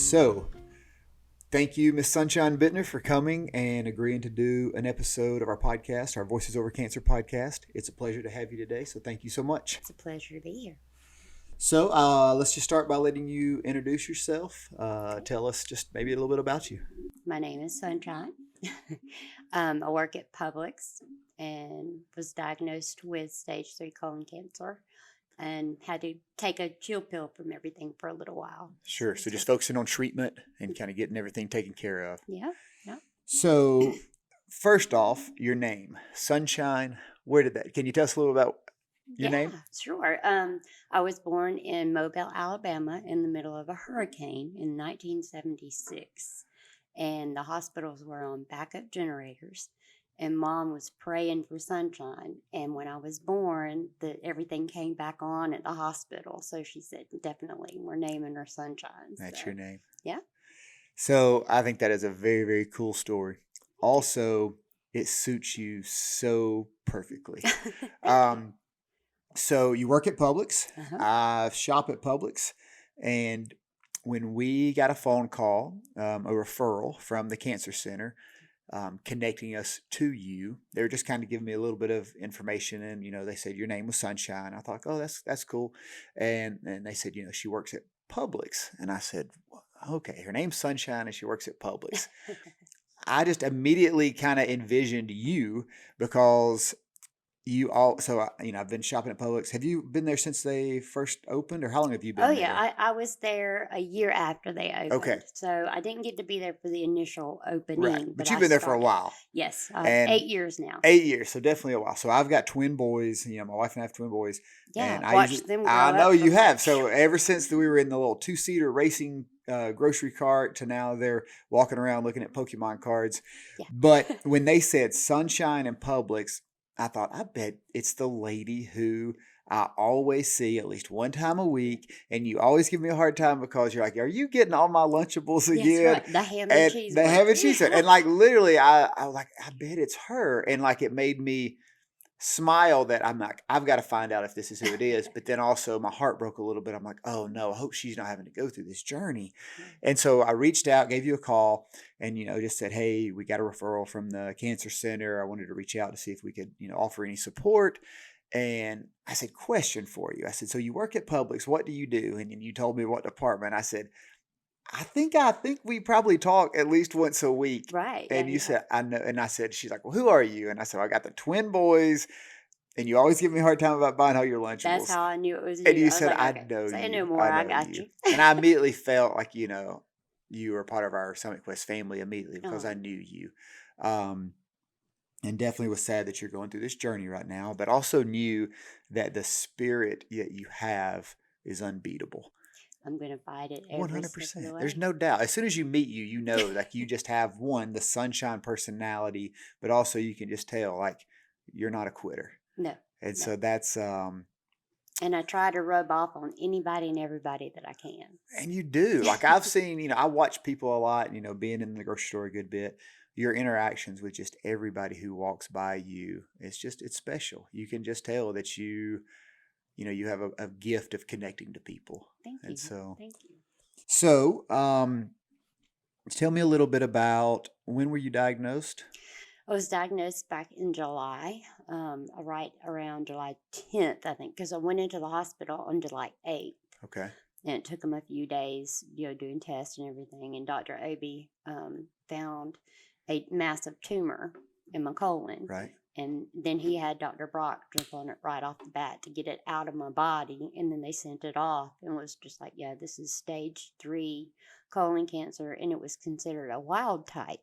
So, thank you, Miss Sunshine Bitner, for coming and agreeing to do an episode of our podcast, our Voices Over Cancer podcast. It's a pleasure to have you today, so thank you so much. It's a pleasure to be here. So, let's just start by letting you introduce yourself. Tell us just maybe a little bit about you. My name is Sunshine. I work at Publix and was diagnosed with stage 3 colon cancer and had to take a chill pill from everything for a little while. Sure. So, just focusing on treatment and kind of getting everything taken care of. Yeah. So, first off, your name, Sunshine. Where did that? Can you tell us a little about your name? Sure. I was born in Mobile, Alabama in the middle of a hurricane in 1976. And the hospitals were on backup generators. And Mom was praying for sunshine. And when I was born, everything came back on at the hospital. So she said, definitely, we're naming her Sunshine. That's your name. Yeah. So I think that is a very, very cool story. Also, it suits you so perfectly. So you work at Publix. Uh-huh. I shop at Publix. And when we got a phone call, a referral from the cancer center, connecting us to you, they were just kind of giving me a little bit of information. And, they said your name was Sunshine. I thought, oh, that's cool. And they said, she works at Publix. And I said, okay, her name's Sunshine and she works at Publix. I just immediately kind of envisioned you because I've been shopping at Publix. Have you been there since they first opened, or how long have you been there? Oh, yeah. I was there a year after they opened. Okay. So I didn't get to be there for the initial opening. Right. But you've been there for a while. Yes. And 8 years now. 8 years. So definitely a while. So I've got twin boys. My wife and I have twin boys. Yeah. And Watched them grow I up know from you have. that. So ever since we were in the little 2-seater racing grocery cart to now they're walking around looking at Pokemon cards. Yeah. But when they said Sunshine and Publix, I thought, I bet it's the lady who I always see at least one time a week. And you always give me a hard time because you're like, are you getting all my Lunchables again? Yes, right. The ham and cheese. The ham and cheese. And literally, I was like, I bet it's her. And it made me smile that I'm like, I've got to find out if this is who it is. But then also my heart broke a little bit. I'm like, oh no, I hope she's not having to go through this journey. And so I reached out, gave you a call, and just said, hey, we got a referral from the cancer center. I wanted to reach out to see if we could offer any support. And I said, question for you. I said, so you work at Publix, what do you do? And you told me what department. I said, I think we probably talk at least once a week. Right. And you said, I know. And I said, she's like, well, who are you? And I said, I got the twin boys. And you always give me a hard time about buying all your Lunchables. That's how I knew it was you. And you said, like, I know you. Say no more. I got you. And I immediately felt like, you were part of our Summit Quest family immediately because I knew you. And definitely was sad that you're going through this journey right now, but also knew that the spirit that you have is unbeatable. I'm going to fight it every 100%. There's no doubt. As soon as you meet you, you just have the sunshine personality, but also you can just tell you're not a quitter. No. And so that's and I try to rub off on anybody and everybody that I can. And you do. I've seen, I watch people a lot, being in the grocery store a good bit. Your interactions with just everybody who walks by you, it's special. You can just tell that you have a gift of connecting to people. Thank you. And so, thank you. So, tell me a little bit about when were you diagnosed? I was diagnosed back in July, right around July 10th, I think, because I went into the hospital on July 8th. Okay. And it took them a few days, doing tests and everything. And Dr. Obi found a massive tumor in my colon. Right. And then he had Dr. Brock jump on it right off the bat to get it out of my body. And then they sent it off and was just like, yeah, this is stage 3 colon cancer. And it was considered a wild type.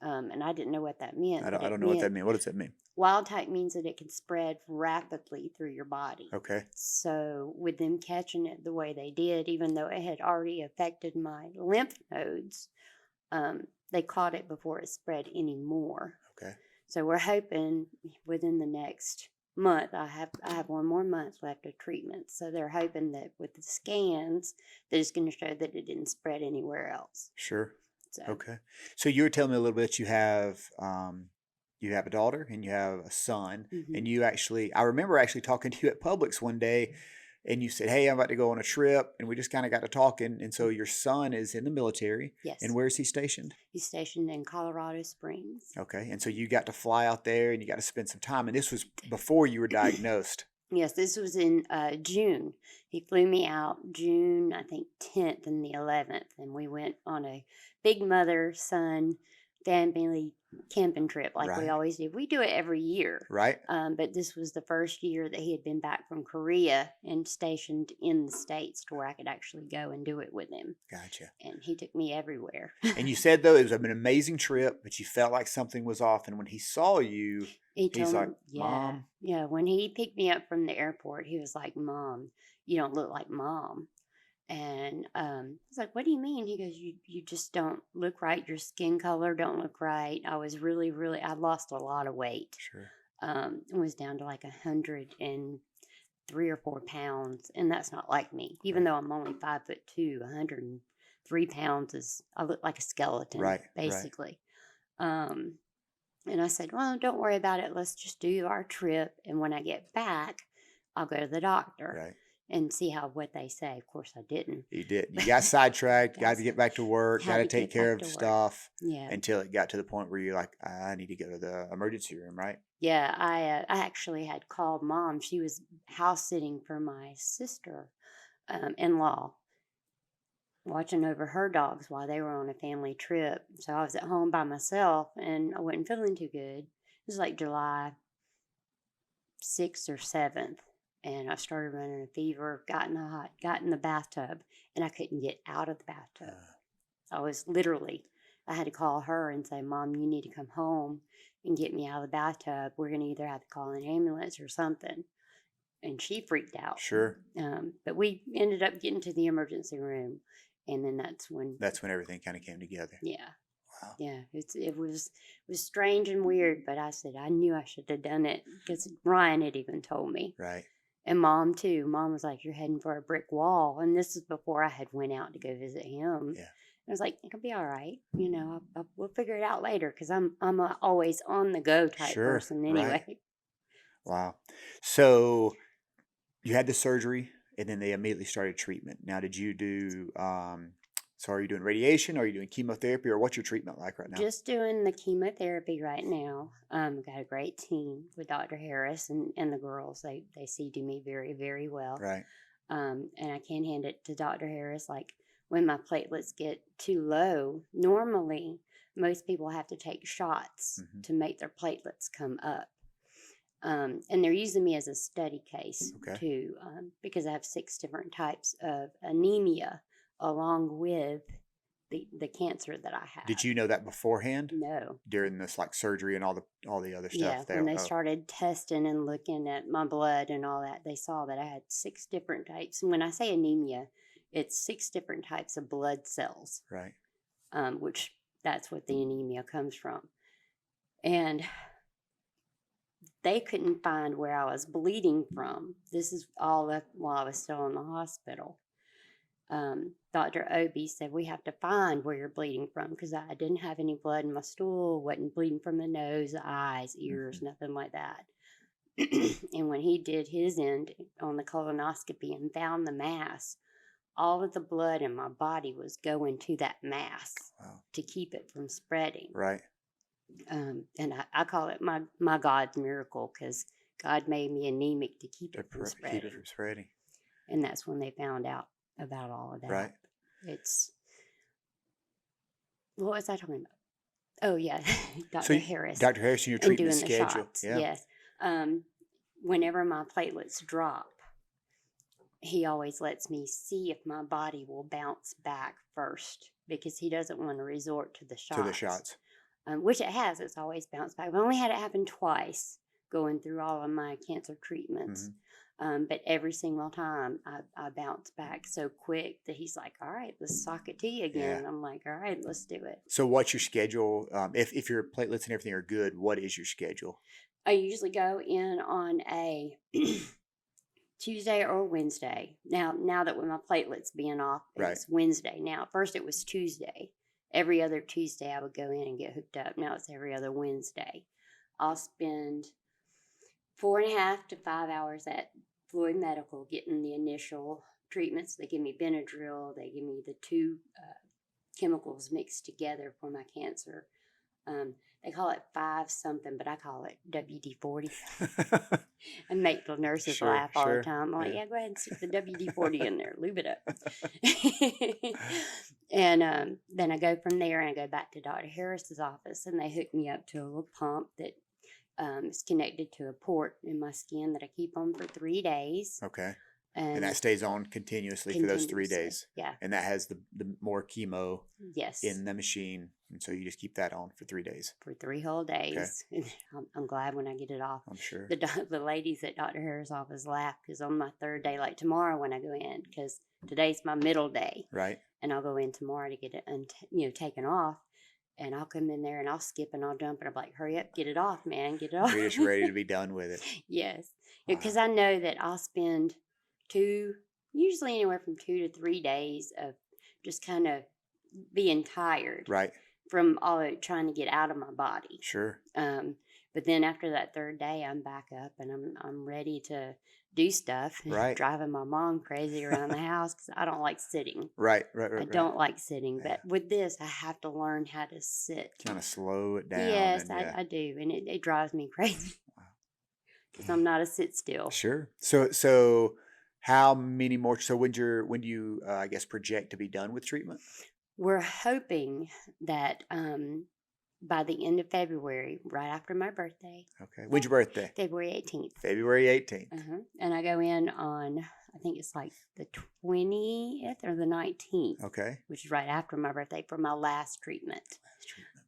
And I didn't know what that meant. I don't know what that means. What does that mean? Wild type means that it can spread rapidly through your body. Okay. So with them catching it the way they did, even though it had already affected my lymph nodes, they caught it before it spread any more. Okay. So we're hoping within the next month, I have 1 more month left of treatment. So they're hoping that with the scans, they're just going to show that it didn't spread anywhere else. Sure. So. Okay. So you were telling me a little bit that you have a daughter and you have a son, Mm-hmm. and I remember actually talking to you at Publix one day. and you said, "Hey, I'm about to go on a trip," and we just kind of got to talking. And so your son is in the military, and Yes, where is he stationed? he's stationed in Colorado Springs. Okay, and so you got to fly out there, and you got to spend some time. And this was before you were diagnosed, Yes, this was in June. He flew me out June, I think, 10th and the 11th, and we went on a big mother son family camping trip like we right? always do. We do it every year, Right? but this was the first year that he had been back from Korea and stationed in the States to where I could actually go and do it with him. Gotcha. And he took me everywhere. And you said though it was an amazing trip, but you felt like something was off. And when he saw you, He he's told like, me, yeah, "Mom." yeah. When he picked me up from the airport, he was like, "Mom, you don't look like Mom." And I was like, "What do you mean?" He goes, "You just don't look right. Your skin color don't look right." I was really, I lost a lot of weight. Sure. It was down to like 103 or 4 pounds, and that's not like me. Even Right. though I'm only 5'2", 103 pounds is I look like a skeleton Right. Right. basically. Um, and I said, "Well, don't worry about it. Let's just do our trip. And when I get back, I'll go to the doctor Right. and see how what they say." Of course, I didn't. You did. You got sidetracked, got to That's get back to work, got had to to take get care back of to work. stuff Yeah. until it got to the point where you're like, I need to go to the emergency room, right? Yeah. I actually had called Mom. She was house sitting for my sister in law, watching over her dogs while they were on a family trip. So I was at home by myself and I wasn't feeling too good. It was like July 6th or 7th, and I started running a fever, got in the bathtub, and I couldn't get out of the bathtub. Uh, I was literally, I had to call her and say, "Mom, you need to come home and get me out of the bathtub. We're going to either have to call an ambulance or something." And she freaked out. sure. But we ended up getting to the emergency room, and then that's when, That's when everything kind of came together. yeah, Wow. yeah, it was strange and weird. But I said I knew I should have done it because Ryan had even told me. Right. And Mom too. Mom was like, "You're heading for a brick wall." And this is before I had went out to go visit him. Yeah. I was like, "It'll be all right. We'll figure it out later." Because I'm a always on the go type Sure. person Right. anyway. Wow. So you had the surgery and then they immediately started treatment. Now, did you do, so are you doing radiation? Are you doing chemotherapy or what's your treatment like right now? Just doing the chemotherapy right now. Got a great team with Dr. Harris and the girls. They see to me very, very well. Right. And I can hand it to Dr. Harris. Like when my platelets get too low, normally most people have to take shots Hmm. to make their platelets come up. And they're using me as a study case Okay. too, because I have 6 different types of anemia along with the cancer that I have. Did you know that beforehand No. during this like surgery and all the other Yeah, stuff when there? they Oh, started testing and looking at my blood and all that, they saw that I had 6 different types. And when I say anemia, it's 6 different types of blood cells, right. which that's what the anemia comes from. And they couldn't find where I was bleeding from. This is all up while I was still in the hospital. Dr. Obi said, "We have to find where you're bleeding from," because I didn't have any blood in my stool, wasn't bleeding from the nose, the eyes, ears, Hmm. nothing like that. And when he did his end on the colonoscopy and found the mass, all of the blood in my body was going to that mass Wow. to keep it from spreading. Right. And I call it my God's miracle because God made me anemic to keep To it from keep it spreading. from spreading. And that's when they found out about all of that. Right. It's, what was I talking about? Oh, yeah, So Dr. Harris Dr. Harrison, your and treatment doing the schedule. shots. Yeah. Yes. Whenever my platelets drop, he always lets me see if my body will bounce back first because he doesn't want to resort to the shots. To the shots. Which it has. It's always bounced back. I've only had it happen twice going through all of my cancer treatments. But every single time I bounce back so quick that he's like, "All right, let's sock it to you again." Yeah. I'm like, "All right, let's do it." So what's your schedule? If your platelets and everything are good, what is your schedule? I usually go in on a Tuesday or Wednesday. Now that with my platelets being off, Right. it's Wednesday. Now, at first it was Tuesday. Every other Tuesday I would go in and get hooked up. Now it's every other Wednesday. I'll spend 4.5 to 5 hours at Floyd Medical getting the initial treatments. They give me Benadryl. They give me the two chemicals mixed together for my cancer. They call it 5 something, but I call it WD-40. I make the nurses laugh all the time. I'm like, yeah, go ahead and stick the WD-40 in there. Lube it up. And then I go from there and I go back to Dr. Harris's office, and they hook me up to a little pump that is connected to a port in my skin that I keep on for 3 days. Okay. And that stays on continuously for those 3 days. Yeah. And that has the more chemo Yes. in the machine. And so you just keep that on for 3 days. For 3 whole days. Okay. I'm glad when I get it off. I'm sure. The ladies at Dr. Harris' office laugh because on my 3rd day, like tomorrow when I go in, because today's my middle day. Right. And I'll go in tomorrow to get it taken off. And I'll come in there and I'll skip and I'll jump and I'm like, hurry up, get it off, man, get it off. You're just ready to be done with it. Yes. Wow. Because I know that I'll spend usually anywhere from 2 to 3 days of just kind of being tired. Right. From all it trying to get out of my body. Sure. But then after that 3rd day, I'm back up and I'm ready to do stuff. Right. Driving my mom crazy around the house because I don't like sitting. Right. I don't like sitting. Yeah. But with this, I have to learn how to sit. Kind of slow it down. Yes, I do. And it drives me crazy because I'm not a sit still. Sure. So how many more? So when do you, I guess, project to be done with treatment? We're hoping that by the end of February, right after my birthday. Okay. When's your birthday? February 18th. February 18th. And I go in on, I think it's like the 20th or the 19th. Okay. Which is right after my birthday for my last treatment.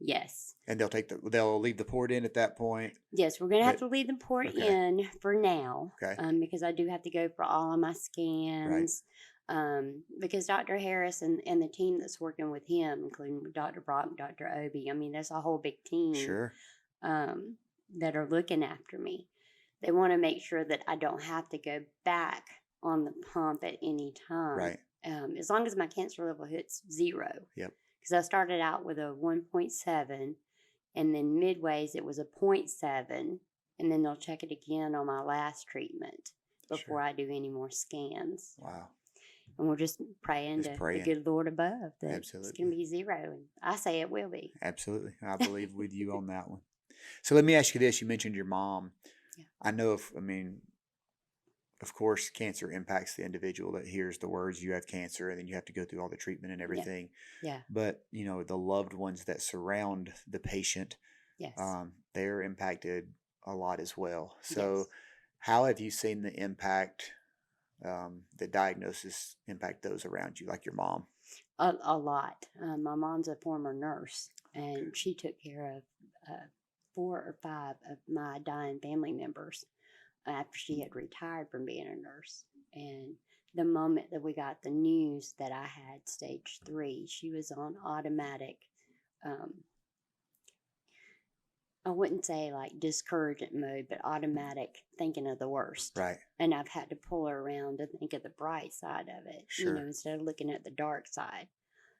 Yes. And they'll leave the port in at that point? Yes, we're going to have to leave the port in for now. Okay. Because I do have to go for all of my scans. Right. Because Dr. Harris and the team that's working with him, including Dr. Brock and Dr. Obi, I mean, there's a whole big team. Sure. That are looking after me. They want to make sure that I don't have to go back on the pump at any time. Right. As long as my cancer level hits 0. Yep. Because I started out with a 1.7, and then midways it was a 0.7, and then they'll check it again on my last treatment before I do any more scans. Wow. And we're just praying to the good Lord above that it's going to be 0. And I say it will be. Absolutely. I believe with you on that one. So let me ask you this. You mentioned your mom. Yeah. I know of course, cancer impacts the individual that hears the words, you have cancer, and then you have to go through all the treatment and everything. Yeah. But, the loved ones that surround the patient, yes. They're impacted a lot as well. So how have you seen the impact, the diagnosis impact those around you, like your mom? A lot. My mom's a former nurse, and she took care of 4 or 5 of my dying family members after she had retired from being a nurse. And the moment that we got the news that I had stage 3, she was on automatic, I wouldn't say like discouragement mode, but automatic thinking of the worst. Right. And I've had to pull her around to think of the bright side of it, sure. Instead of looking at the dark side.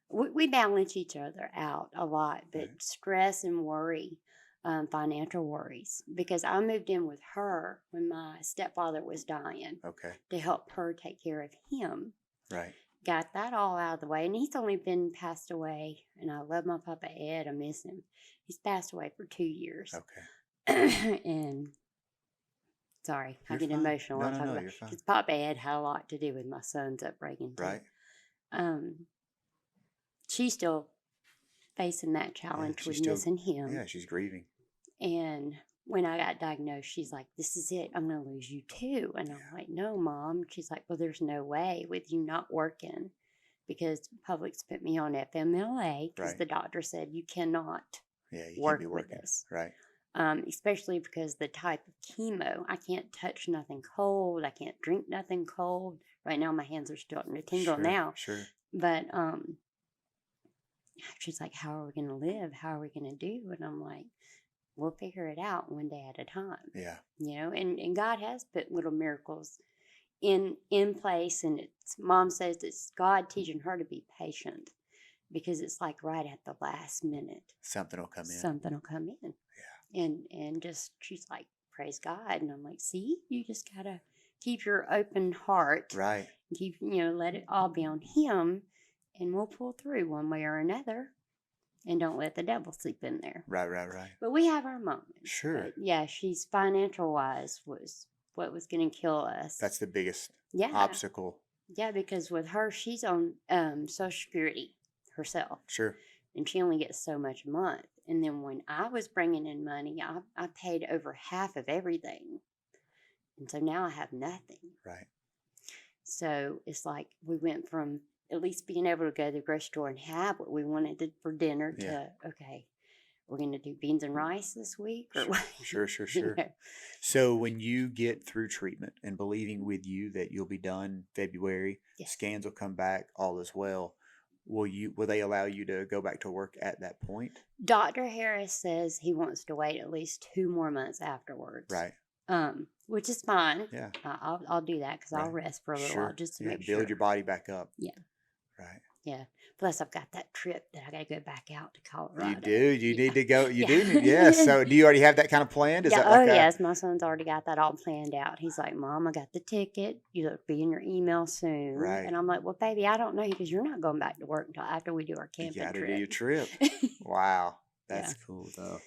We balance each other out a lot, but stress and worry, financial worries, because I moved in with her when my stepfather was dying. Okay. To help her take care of him. Right. Got that all out of the way, and he's only been passed away, and I love my Papa Ed. I miss him. He's passed away for 2 years. Okay. And sorry, I get fine. emotional when I talk you're about it. fine. Because Papa Ed had a lot to do with my son's upbringing too. Right. She's still facing that challenge with missing him. Yeah, she's grieving. And when I got diagnosed, she's like, this is it. I'm going to lose you too. And I'm like, no, Mom. She's like, well, there's no way with you not working, because Publix put me on FMLA because the doctor said you cannot work with us. Right. Especially because the type of chemo, I can't touch nothing cold. I can't drink nothing cold. Right now, my hands are starting to tingle now. Sure. But she's like, how are we going to live? How are we going to do? And I'm like, we'll figure it out one day at a time. Yeah. And God has put little miracles in place. And Mom says it's God teaching her to be patient, because it's like right at the last minute. Something will come in. Something will come in. Yeah. And just, she's like, praise God. And I'm like, see, you just got to keep your open heart. Right. Keep, let it all be on Him, and we'll pull through one way or another. And don't let the devil sleep in there. Right, right, right. But we have our moments. Sure. But yeah, she's financial wise was what was going to kill us. That's the biggest yeah. obstacle. Yeah, because with her, she's on Social Security herself. Sure. And she only gets so much a month. And then when I was bringing in money, I paid over half of everything. And so now I have nothing. Right. So it's like we went from at least being able to go to the grocery store and have what we wanted for dinner to, okay, we're going to do beans and rice this week? Or what? Sure. So when you get through treatment and believing with you that you'll be done February, scans will come back, all is well. Will they allow you to go back to work at that point? Dr. Harris says he wants to wait at least 2 more months afterwards. Right. Which is fine. Yeah. I'll do that because I'll rest for a little while just to make sure. Build your body back up. Yeah. Right. Yeah. Plus, I've got that trip that I got to go back out to Colorado. You do. You need to go. You do. Yes. So, do you already have that kind of planned? Is that like yes. My son's already got that all planned out. He's like, Mom, I got the ticket. You'll be in your email soon. Right. And I'm like, well, baby, I don't know because you're not going back to work until after we do our camping trip. You got to do your trip. Wow. That's cool, though.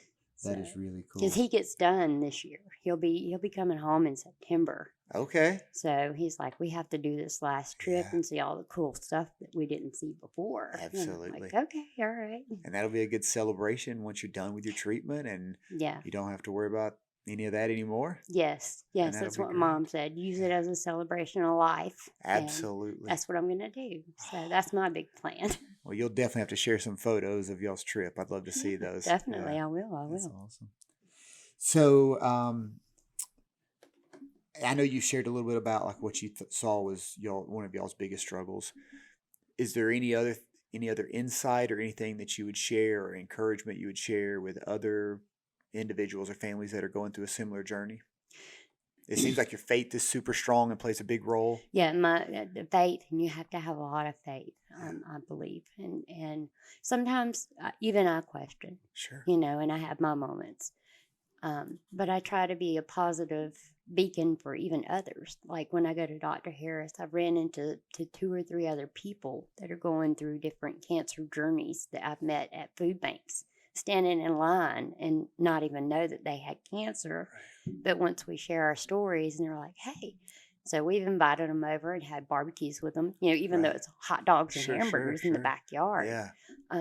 That is really cool. Because he gets done this year. He'll be coming home in September. Okay. So he's like, we have to do this last trip and see all the cool stuff that we didn't see before. Absolutely. Like, okay, all right. And that'll be a good celebration once you're done with your treatment, and you don't have to worry about any of that anymore. Yes, that's what Mom said. Use it as a celebration of life. Absolutely. That's what I'm going to do. So that's my big plan. Well, you'll definitely have to share some photos of y'all's trip. I'd love to see those. Definitely, I will. That's awesome. So, I know you shared a little bit about like what you saw was one of y'all's biggest struggles. Is there any other insight or anything that you would share or encouragement you would share with other individuals or families that are going through a similar journey? It seems like your faith is super strong and plays a big role. Yeah, the faith, and you have to have a lot of faith, I believe. And sometimes even I question, and I have my moments. But I try to be a positive beacon for even others. Like when I go to Dr. Harris, I've ran into 2 or 3 other people that are going through different cancer journeys that I've met at food banks, standing in line and not even know that they had cancer. But once we share our stories, and they're like, hey, so we've invited them over and had barbecues with them, even though it's hot dogs and hamburgers in the backyard,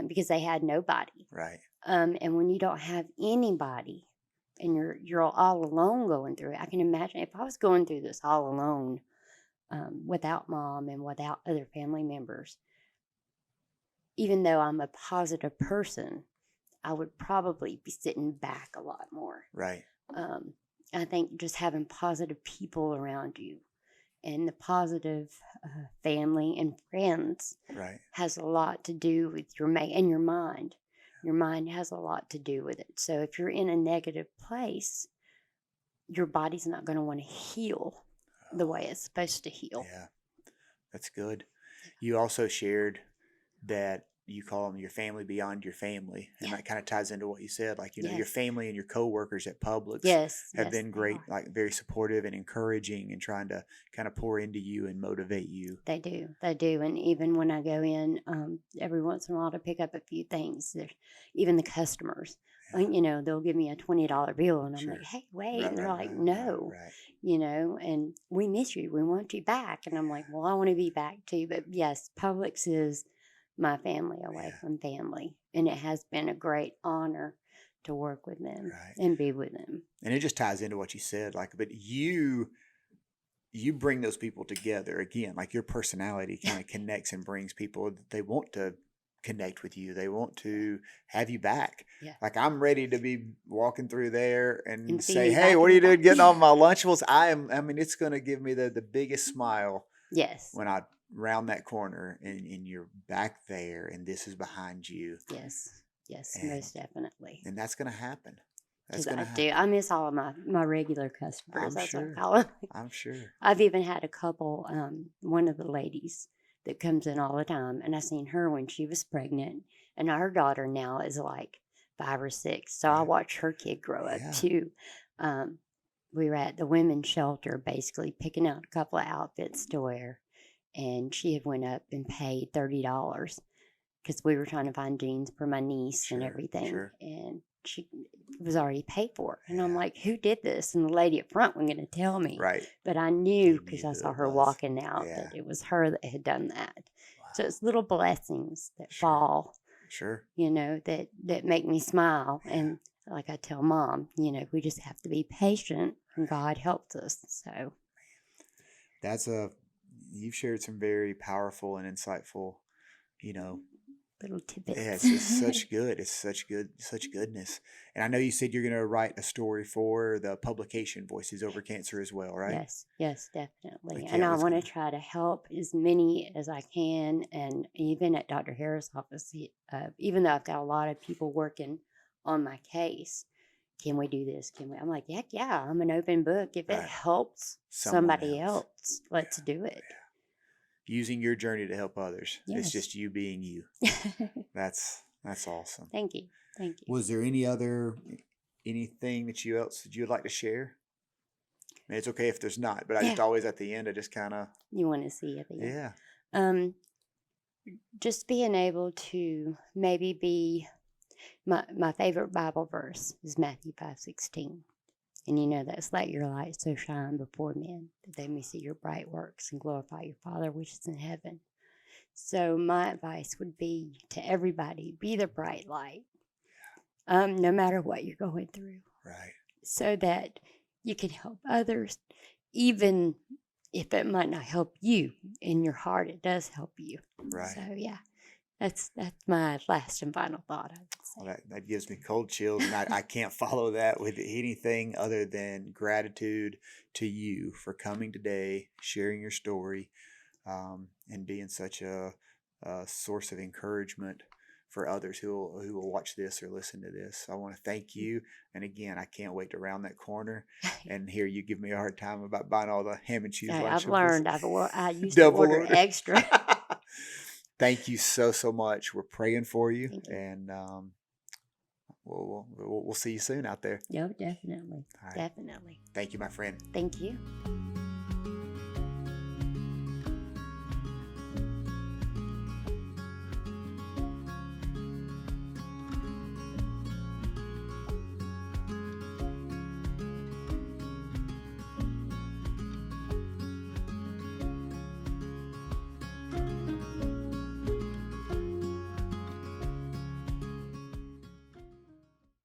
because they had nobody. Right. And when you don't have anybody and you're all alone going through it, I can imagine if I was going through this all alone, without Mom and without other family members, even though I'm a positive person, I would probably be sitting back a lot more. Right. I think just having positive people around you and the positive family and friends has a lot to do with your mind. Your mind has a lot to do with it. So if you're in a negative place, your body's not going to want to heal the way it's supposed to heal. Yeah, that's good. You also shared that you call them your family beyond your family. And that kind of ties into what you said. Like, your family and your coworkers at Publix have been great, like very supportive and encouraging and trying to kind of pour into you and motivate you. They do. And even when I go in every once in a while to pick up a few things, even the customers, they'll give me a $20 bill and I'm like, hey, wait. And they're like, no, and we miss you. We want you back. And I'm like, well, I want to be back too. But yes, Publix is my family away from family. And it has been a great honor to work with them and be with them. And it just ties into what you said, but you bring those people together again, like your personality kind of connects and brings people. They want to connect with you. They want to have you back. Yeah. Like I'm ready to be walking through there and say, hey, what are you doing getting on my Lunchables? It's going to give me the biggest smile. Yes. When I round that corner and you're back there and this is behind you. Yes, most definitely. And that's going to happen. I miss all of my regular customers. I'm sure. I've even had a couple, one of the ladies that comes in all the time, and I seen her when she was pregnant, and her daughter now is like 5 or 6. So I watch her kid grow up too. we were at the women's shelter, basically picking out a couple of outfits to wear, and she had went up and paid $30 because we were trying to find jeans for my niece and Sure, everything, sure. and she was already paid for. And I'm Yeah. like, who did this? And the lady up front wasn't going to tell me, Right. but I knew You because knew I who saw it her was. walking out Yeah. that it was her that had done that. So Wow. it's little blessings that Sure. fall, Sure. that make me smile. Yeah. And like I tell Mom, we just have to be patient, and God helps us. So You've shared some very powerful and insightful, you know, little yeah, tidbits. it's such good. It's such goodness. And I know you said you're going to write a story for the publication Voices Over Cancer as well, right? Yes, definitely. I And can't. I It's want to gonna. try to help as many as I can. And even at Dr. Harris' office, even though I've got a lot of people working on my case, can we do this? Can we? I'm like, heck yeah, I'm an open book. If it Right. helps Someone somebody else. else, let's do it. Using your journey to help others. It's Yes. just you being you. That's awesome. Thank you. Was there anything that you'd like to share? I mean, it's okay if there's not, but I just Yeah. always at the end, I just kind of, You want to see at the end? yeah. Just being able to maybe be my favorite Bible verse is Matthew 5:16. And that's let your light so shine before men that they may see your bright works and glorify your Father which is in heaven. So my advice would be to everybody, be the bright light, no matter what you're going through. Right. So that you can help others, even if it might not help you. In your heart, it does help you. Right. So yeah, that's my last and final thought, I would say. Well, that gives me cold chills, and I can't follow that with anything other than gratitude to you for coming today, sharing your story, and being such a source of encouragement for others who will watch this or listen to this. I want to thank you, and again, I can't wait to round that corner and hear you give me a hard time about buying all the ham and cheese I've Lunchables. learned. I used to order extra. Thank you so much. We're praying for you, Thank you. and we'll see you soon out there. No, definitely. All right. Definitely. Thank you, my friend. Thank you.